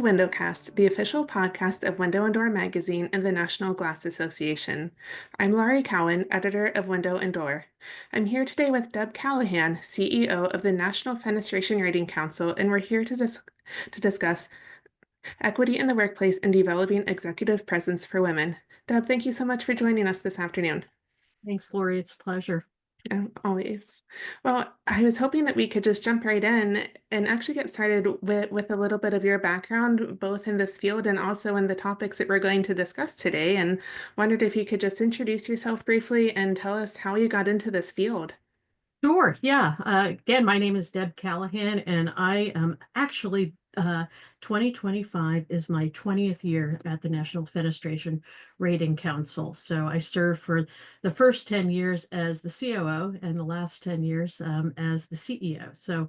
Windowcast, the official podcast of Window and Door magazine and the National Glass Association. I'm Laurie Cowin, editor of Window and Door. I'm here today with Deb Callahan, CEO of the National Fenestration Rating Council, and we're here to discuss equity in the workplace and developing executive presence for women. Deb, thank you so much for joining us this afternoon. Thanks, Laurie. It's a pleasure. Always. Well, I was hoping that we could just jump right in and actually get started with a little bit of your background, both in this field and also in the topics that we're going to discuss today. And wondered if you could just introduce yourself briefly and tell us how you got into this field. Sure. Yeah. Again, my name is Deb Callahan, and I am actually 2025 is my 20th year at the National Fenestration Rating Council. So I served for the first 10 years as the COO and the last 10 years as the CEO. So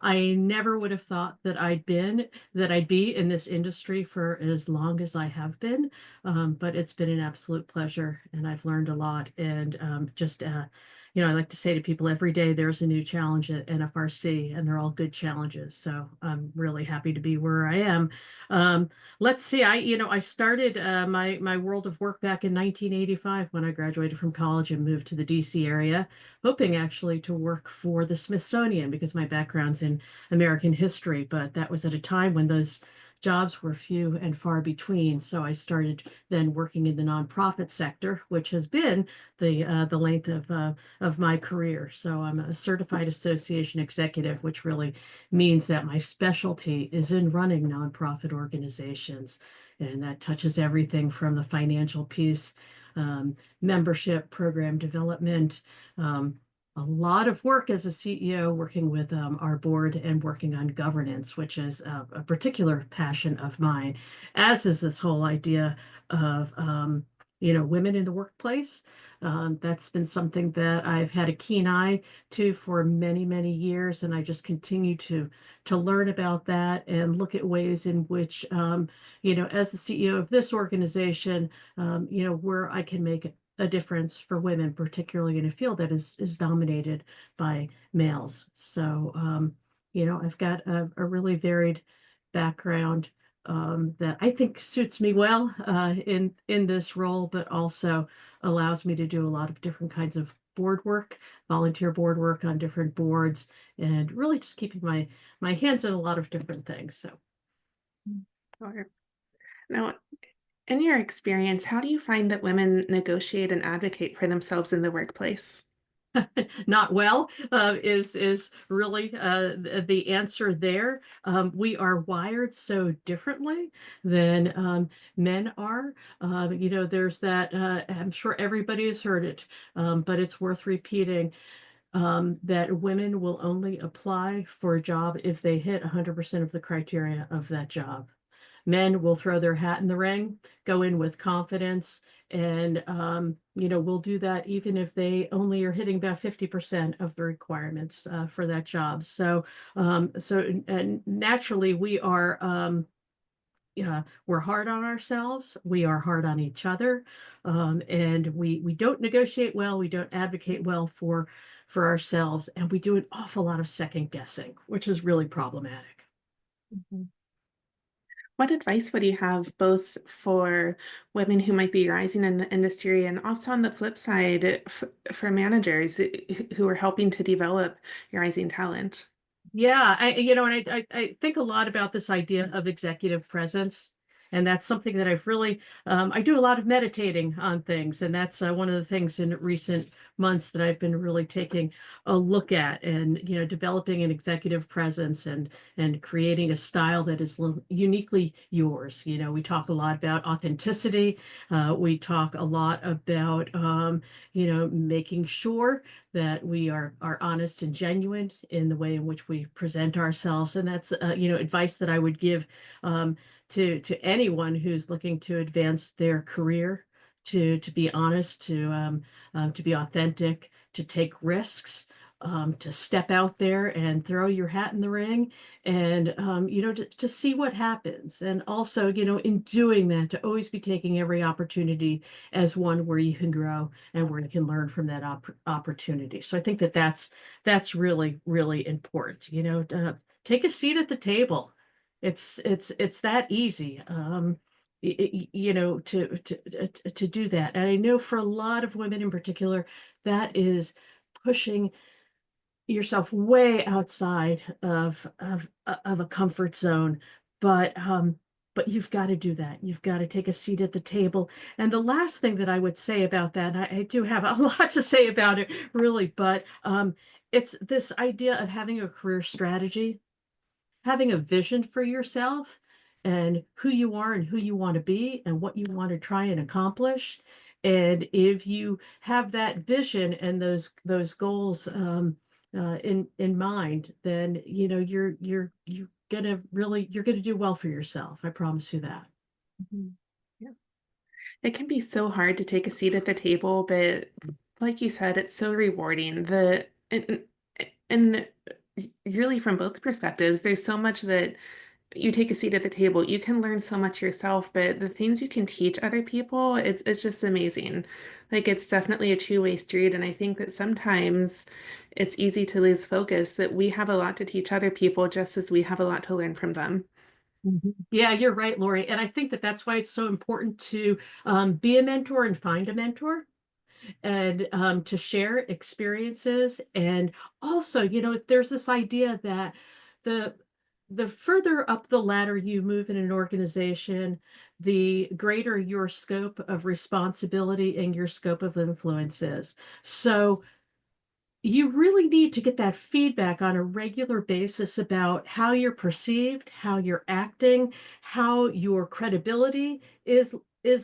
I never would have thought that I'd be in this industry for as long as I have been. But it's been an absolute pleasure, and I've learned a lot. And I like to say to people every day there's a new challenge at NFRC, and they're all good challenges. So I'm really happy to be where I am. Let's see. I started my world of work back in 1985 when I graduated from college and moved to the DC area, hoping actually to work for the Smithsonian because my background's in American history. But that was at a time when those jobs were few and far between. So I started then working in the nonprofit sector, which has been the length of my career. So I'm a certified association executive, which really means that my specialty is in running nonprofit organizations, and that touches everything from the financial piece, membership, program development. A lot of work as a CEO, working with our board and working on governance, which is a particular passion of mine, as is this whole idea of women in the workplace. That's been something that I've had a keen eye to for many, many years, and I just continue to learn about that and look at ways in which, as the CEO of this organization, where I can make a difference for women, particularly in a field that is dominated by males. So, I've got a really varied background that I think suits me well in this role, but also allows me to do a lot of different kinds of board work, volunteer board work on different boards, and really just keeping my hands in a lot of different things. So. Sure. Now, in your experience, how do you find that women negotiate and advocate for themselves in the workplace? Not well is really the answer there. We are wired so differently than men are. There's that, I'm sure everybody has heard it, but it's worth repeating. That women will only apply for a job if they hit 100% of the criteria of that job. Men will throw their hat in the ring, go in with confidence, and we'll do that even if they only are hitting about 50% of the requirements for that job. So, and naturally, we're hard on ourselves. We are hard on each other, and we don't negotiate well. We don't advocate well for ourselves, and we do an awful lot of second guessing, which is really problematic. Mhm. What advice would you have both for women who might be rising in the industry and also on the flip side for managers who are helping to develop rising talent? Yeah, I think a lot about this idea of executive presence. And that's something that I've really, I do a lot of meditating on things. And that's one of the things in recent months that I've been really taking a look at, and, developing an executive presence and creating a style that is uniquely yours. We talk a lot about authenticity. We talk a lot about, making sure that we are honest and genuine in the way in which we present ourselves. And that's, advice that I would give to anyone who's looking to advance their career, to be honest, to be authentic, to take risks, to step out there and throw your hat in the ring, and to see what happens. And also, in doing that, to always be taking every opportunity as one where you can grow and where you can learn from that opportunity. So I think that's really, really important. Take a seat at the table It's that easy, to do that. And I know for a lot of women in particular, that is pushing yourself way outside of a comfort zone. But you've got to do that. You've got to take a seat at the table. And the last thing that I would say about that, and I do have a lot to say about it, really, but it's this idea of having a career strategy, having a vision for yourself and who you are and who you want to be and what you want to try and accomplish. And if you have that vision and those goals in mind, then you're gonna do well for yourself. I promise you that. Mhm. Yeah. It can be so hard to take a seat at the table, but like you said, it's so rewarding. And really from both perspectives, there's so much that you take a seat at the table, you can learn so much yourself, but the things you can teach other people, it's just amazing. Like it's definitely a two-way street, and I think that sometimes it's easy to lose focus that we have a lot to teach other people just as we have a lot to learn from them. Mhm. Yeah, you're right, Lori. And I think that that's why it's so important to be a mentor and find a mentor and to share experiences. And also, there's this idea that the the further up the ladder you move in an organization, the greater your scope of responsibility and your scope of influence is. So you really need to get that feedback on a regular basis about how you're perceived, how you're acting, how your credibility is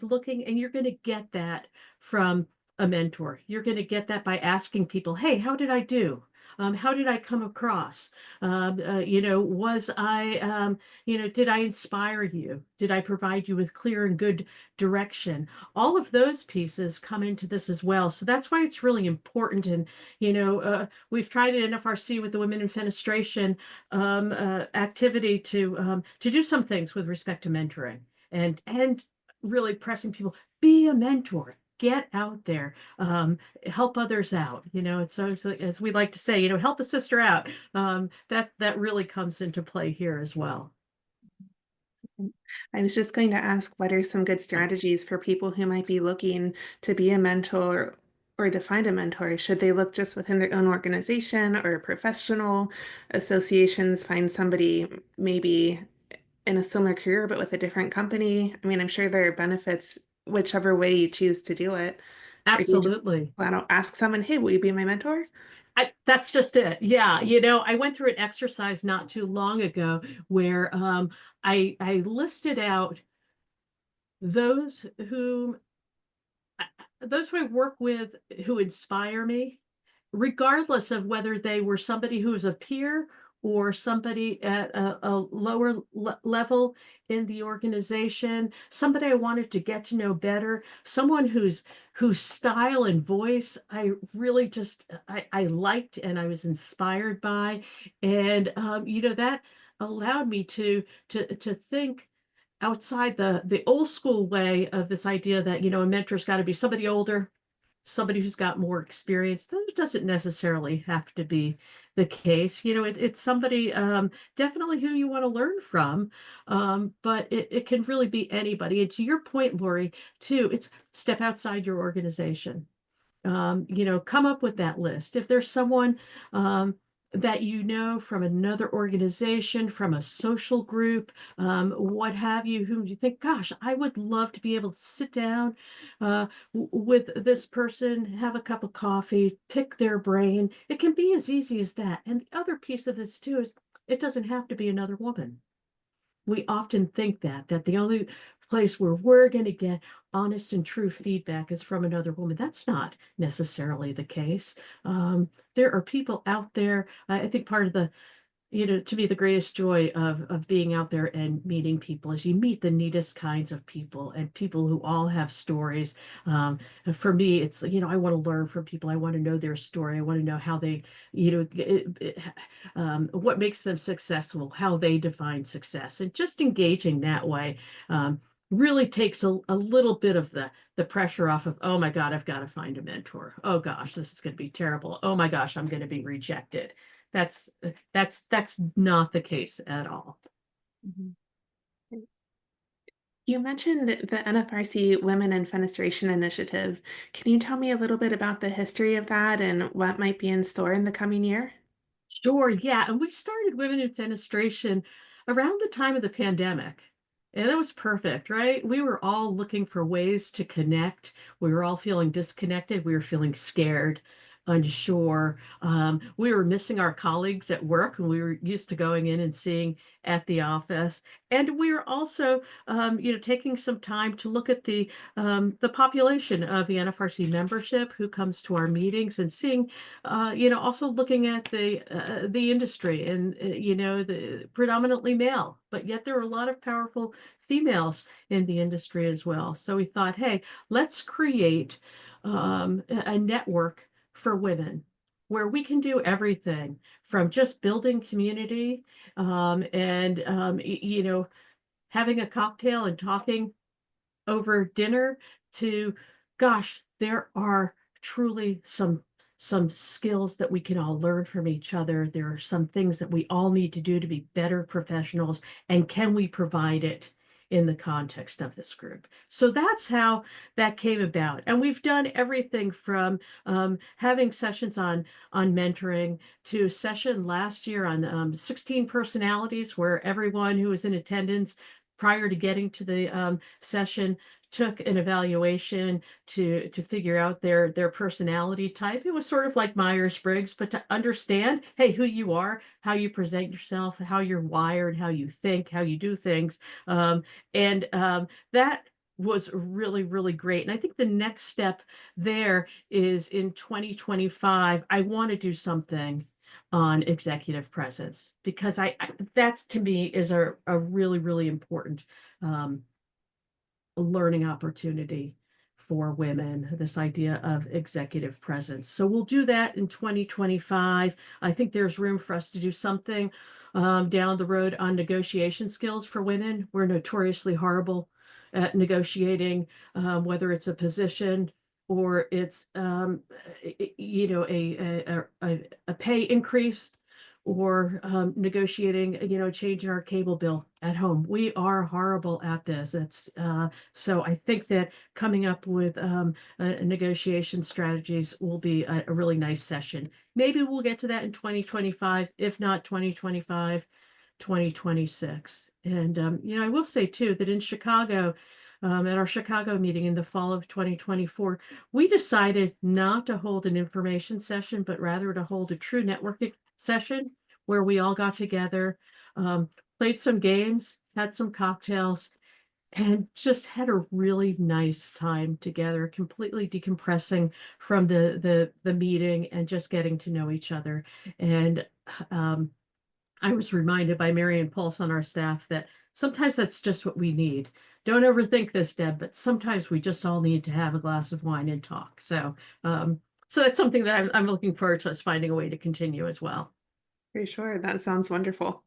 looking, and you're going to get that from a mentor. You're going to get that by asking people, "Hey, how did I do? How did I come across? Was I, did I inspire you? Did I provide you with clear and good direction?" All of those pieces come into this as well. So that's why it's really important. And we've tried at NFRC with the Women in Fenestration activity to do some things with respect to mentoring and really pressing people, be a mentor. Get out there, help others out. As we like to say, help a sister out. That really comes into play here as well. I was just going to ask, what are some good strategies for people who might be looking to be a mentor or to find a mentor? Should they look just within their own organization or professional associations, find somebody maybe in a similar career but with a different company? I mean, I'm sure there are benefits whichever way you choose to do it. Or do you just Absolutely. flat out ask someone, hey, will you be my mentor? That's just it. Yeah. I went through an exercise not too long ago where I listed out those whom those who I work with who inspire me, regardless of whether they were somebody who is a peer or somebody at a lower level in the organization, somebody I wanted to get to know better, someone whose style and voice I really I liked and I was inspired by. And that allowed me to think outside the old school way of this idea that a mentor's got to be somebody older, somebody who's got more experience. That doesn't necessarily have to be the case. It's somebody definitely who you want to learn from, but it can really be anybody. And to your point, Lori, too, it's step outside your organization. Come up with that list. If there's someone that from another organization, from a social group, what have you, whom you think, gosh, I would love to be able to sit down with this person, have a cup of coffee, pick their brain. It can be as easy as that. And the other piece of this too is it doesn't have to be another woman. We often think that the only place where we're going to get honest and true feedback is from another woman. That's not necessarily the case. There are people out there. I think part of to me, the greatest joy of being out there and meeting people is you meet the neatest kinds of people and people who all have stories. For me, it's I want to learn from people. I want to know their story. I want to know how they, what makes them successful, how they define success, and just engaging that way. Really takes a little bit of the pressure off of, oh my God, I've got to find a mentor. Oh gosh, this is going to be terrible. Oh my gosh, I'm going to be rejected. That's that's not the case at all. Mhm. You mentioned the NFRC Women in Fenestration Initiative. Can you tell me a little bit about the history of that and what might be in store in the coming year? Sure, yeah. And we started Women in Fenestration around the time of the pandemic. And that was perfect, right? We were all looking for ways to connect. We were all feeling disconnected. We were feeling scared, unsure. We were missing our colleagues at work, and we were used to going in and seeing at the office. And we were also, taking some time to look at the population of the NFRC membership who comes to our meetings and seeing also looking at the industry and the predominantly male, but yet there are a lot of powerful females in the industry as well. So we thought, hey, let's create a network for women where we can do everything from just building community and having a cocktail and talking over dinner to, gosh, there are truly some skills that we can all learn from each other. There are some things that we all need to do to be better professionals, and can we provide it in the context of this group? So that's how that came about. And we've done everything from having sessions on mentoring to a session last year on 16 personalities, where everyone who was in attendance prior to getting to the session took an evaluation to figure out their personality type. It was sort of like Myers-Briggs, but to understand, hey, who you are, how you present yourself, how you're wired, how you think, how you do things. And that was really, really great. And I think the next step there is in 2025, I want to do something on executive presence, because that's, to me, is a really, really important um, learning opportunity for women, this idea of executive presence. So we'll do that in 2025. I think there's room for us to do something down the road on negotiation skills for women. We're notoriously horrible at negotiating, whether it's a position or it's a pay increase, or negotiating, a change in our cable bill at home. We are horrible at this. So I think that coming up with negotiation strategies will be a really nice session. Maybe we'll get to that in 2025, if not 2025, 2026. And I will say too that in Chicago, at our Chicago meeting in the fall of 2024, we decided not to hold an information session, but rather to hold a true networking session where we all got together, um, played some games, had some cocktails, and just had a really nice time together, completely decompressing from the meeting and just getting to know each other. And um, I was reminded by Marion Pulse on our staff that sometimes that's just what we need. Don't overthink this, Deb, but sometimes we just all need to have a glass of wine and talk. So that's something that I'm looking forward to us finding a way to continue as well. For sure, that sounds wonderful.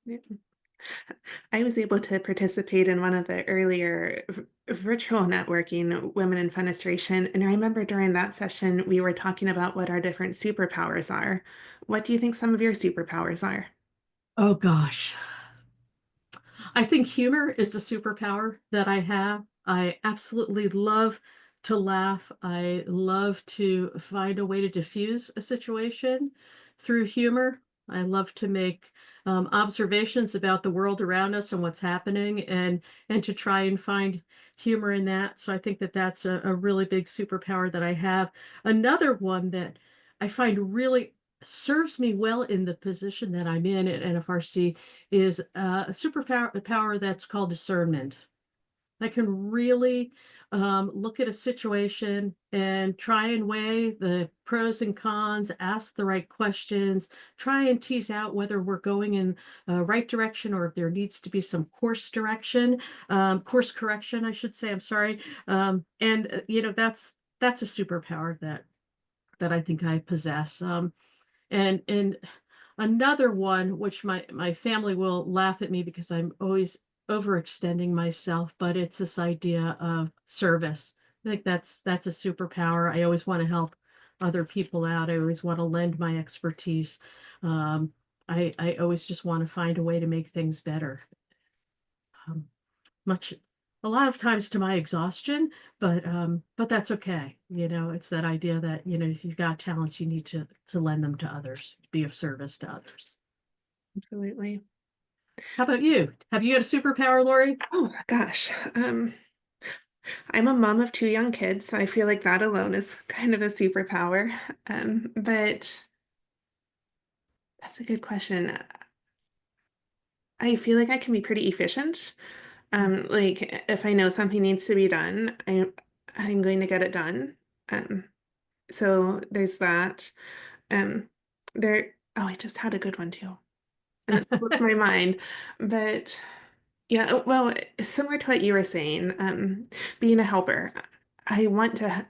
Yeah. I was able to participate in one of the earlier virtual networking Women in Fenestration, and I remember during that session we were talking about what our different superpowers are. What do you think some of your superpowers are? Oh gosh. I think humor is a superpower that I have. I absolutely love to laugh. I love to find a way to diffuse a situation through humor. I love to make observations about the world around us and what's happening, and to try and find humor in that. So I think that that's a really big superpower that I have. Another one that I find really serves me well in the position that I'm in at NFRC is a superpower power that's called discernment. I can really look at a situation and try and weigh the pros and cons, ask the right questions, try and tease out whether we're going in the right direction, or if there needs to be some course correction, I should say. I'm sorry. That's a superpower that I think I possess. And another one, which my family will laugh at me because I'm always overextending myself, but it's this idea of service. I think that's a superpower. I always want to help other people out. I always want to lend my expertise. Um, I always just want to find a way to make things better. Um, much a lot of times to my exhaustion, but that's okay. It's that idea that, if you've got talents, you need to lend them to others, be of service to others. Absolutely. How about you? Have you got a superpower, Lori? Oh gosh. I'm a mom of two young kids, so I feel like that alone is kind of a superpower. But that's a good question. I feel like I can be pretty efficient. Like if I know something needs to be done, I'm going to get it done. Um, so there's that. Um, I just had a good one too, and it slipped my mind. But yeah, well, similar to what you were saying, being a helper, I want to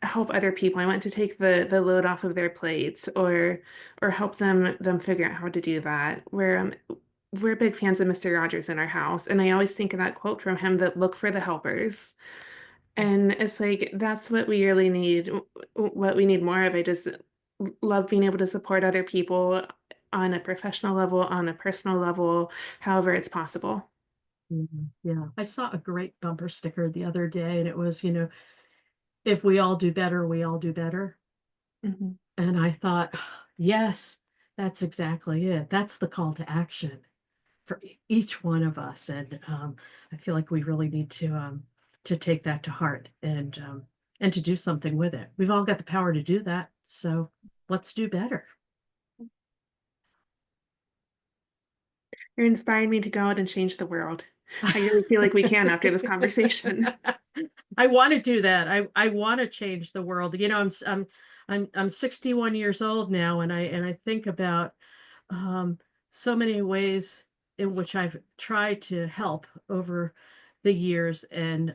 help other people. I want to take the load off of their plates, or help them figure out how to do that. We're big fans of Mr. Rogers in our house, and I always think of that quote from him that look for the helpers. And it's like that's what we really need, what we need more of. I just love being able to support other people on a professional level, on a personal level, however it's possible. Yeah. I saw a great bumper sticker the other day, and it was, if we all do better, we all do better. Mhm. And I thought, yes, that's exactly it. That's the call to action for each one of us. And I feel like we really need to take that to heart and to do something with it. We've all got the power to do that. So let's do better. You're inspiring me to go out and change the world. I really feel like we can after this conversation. I want to do that. I want to change the world. I'm 61 years old now, and I think about um, so many ways in which I've tried to help over the years, and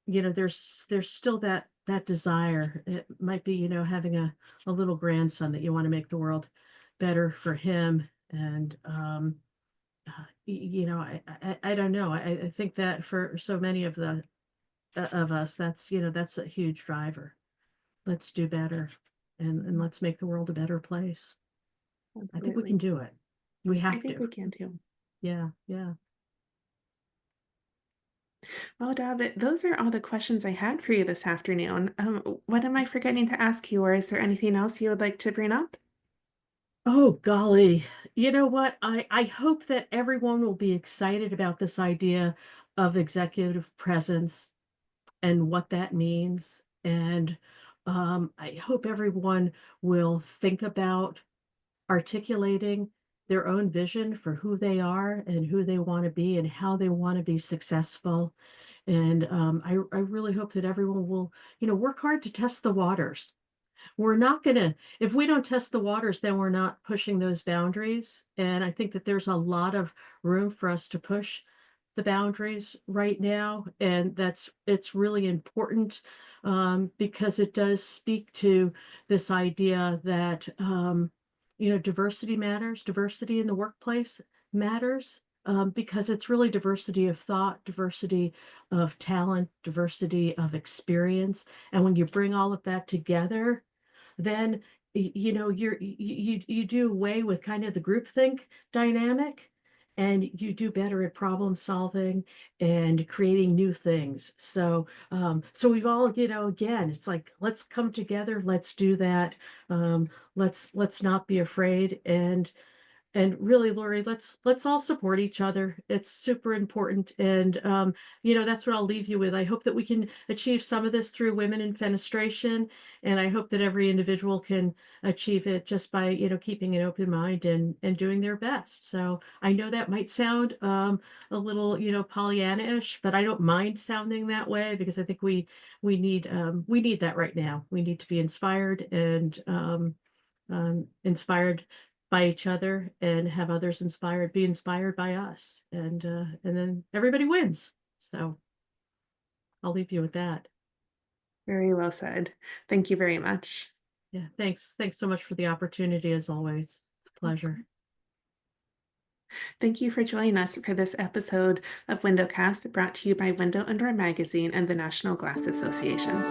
there's still that desire. It might be, having a little grandson that you want to make the world better for him, and I don't know. I think that for so many of us, that's a huge driver. Let's do better, and let's make the world a better place. I think we can Absolutely. do it. We I have think to. we can too. Yeah, yeah. Well, Deb, those are all the questions I had for you this afternoon. What am I forgetting to ask you, or is there anything else you would like to bring up? Oh, golly. You know what? I hope that everyone will be excited about this idea of executive presence and what that means. And I hope everyone will think about articulating their own vision for who they are and who they want to be and how they want to be successful. And I really hope that everyone will, work hard to test the waters. We're not going to, if we don't test the waters, then we're not pushing those boundaries. And I think that there's a lot of room for us to push the boundaries right now. And it's really important because it does speak to this idea that, diversity matters, diversity in the workplace matters. Because it's really diversity of thought, diversity of talent, diversity of experience. And when you bring all of that together, then you do away with kind of the groupthink dynamic, and you do better at problem solving and creating new things. So we've all, again, it's like, let's come together, let's do that. Let's not be afraid, and really, Lori, let's all support each other. It's super important. And that's what I'll leave you with. I hope that we can achieve some of this through women in fenestration. And I hope that every individual can achieve it just by, keeping an open mind and doing their best. So I know that might sound a little, Pollyanna-ish, but I don't mind sounding that way, because I think we need that right now. We need to be inspired and inspired by each other, and have others be inspired by us, and then everybody wins. So I'll leave you with that. Very well said. Thank you very much. Yeah, thanks so much for the opportunity, as always. It's a pleasure. Thank you for joining us for this episode of WindowCast, brought to you by Window and Door Magazine and the National Glass Association.